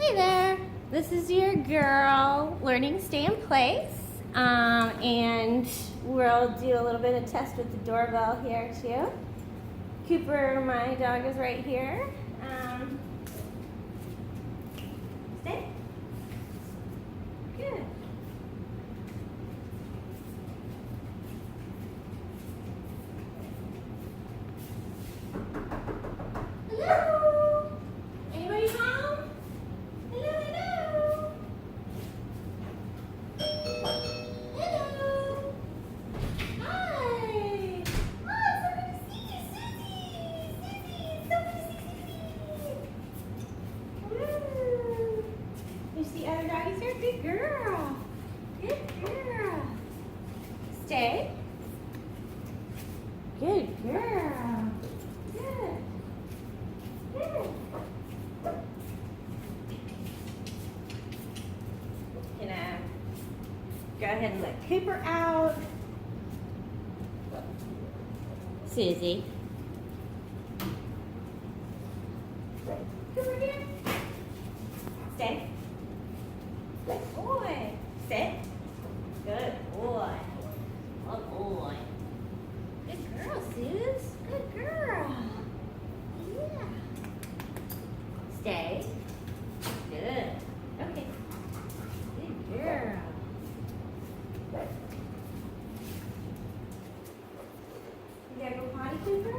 Hi there. This is your girl learning to stay in place. And we'll do a little bit of test with the doorbell here too. Cooper, my dog, is right here. Stay. Good. Hello? Anybody home? Hello, hello. Hello. Hi. Oh, so good to see you, Susie. Susie, so good to see you. Woo. You see other doggies here? Good girl. Good girl. Stay. Good girl. Good. Good. Gonna go ahead and let Cooper out. Susie. Cooper here. Stay. Good boy. Sit. Good boy. Good boy. Good girl, Suze. Good girl. Yeah. Stay. Good. Okay. Good girl. You gotta go potty, Cooper?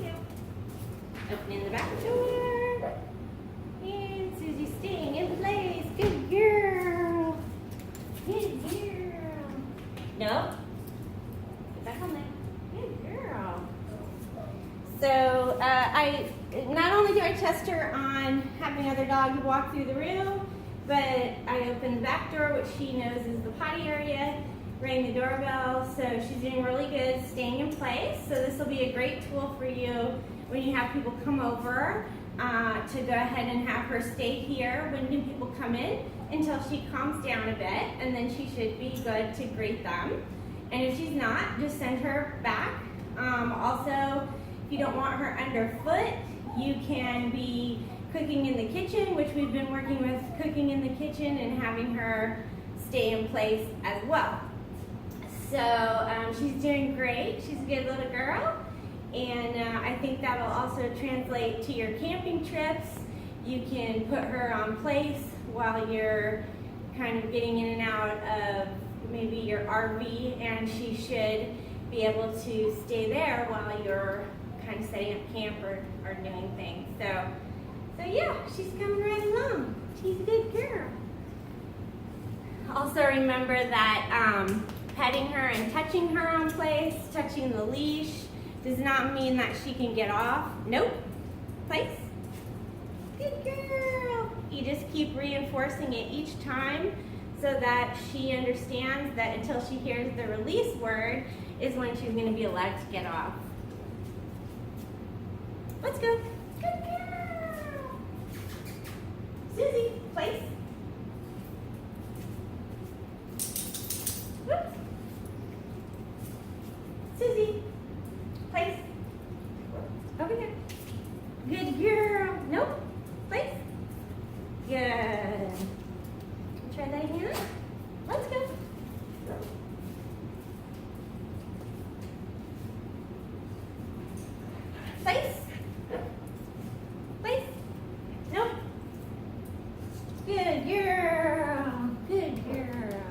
Yeah. Opening the back door. And Susie's staying in place. Good girl. Good girl. No. Get back on there. Good girl. So I not only do I test her on having other dogs walk through the room, but I open the back door, which she knows is the potty area, ring the doorbell, so she's doing really good staying in place. So this will be a great tool for you when you have people come over to go ahead and have her stay here when new people come in until she calms down a bit, and then she should be good to greet them. And if she's not, just send her back. Also, if you don't want her underfoot, you can be cooking in the kitchen, which we've been working with cooking in the kitchen and having her stay in place as well. So she's doing great. She's a good little girl. And I think that will also translate to your camping trips. You can put her on place while you're kind of getting in and out of maybe your RV, and she should be able to stay there while you're kind of setting up camp or doing things. So yeah, she's coming right along. She's a good girl. Also remember that petting her and touching her on place, touching the leash, does not mean that she can get off. Nope. Place. Good girl. You just keep reinforcing it each time so that she understands that until she hears the release word is when she's going to be allowed to get off. Let's go. Good girl. Susie, place. Whoop. Susie, place. Over here. Good girl. Nope. Place. Good. Try that again. Let's go. Place. Place. Nope. Good girl. Good girl.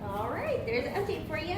All right, there's an update for you.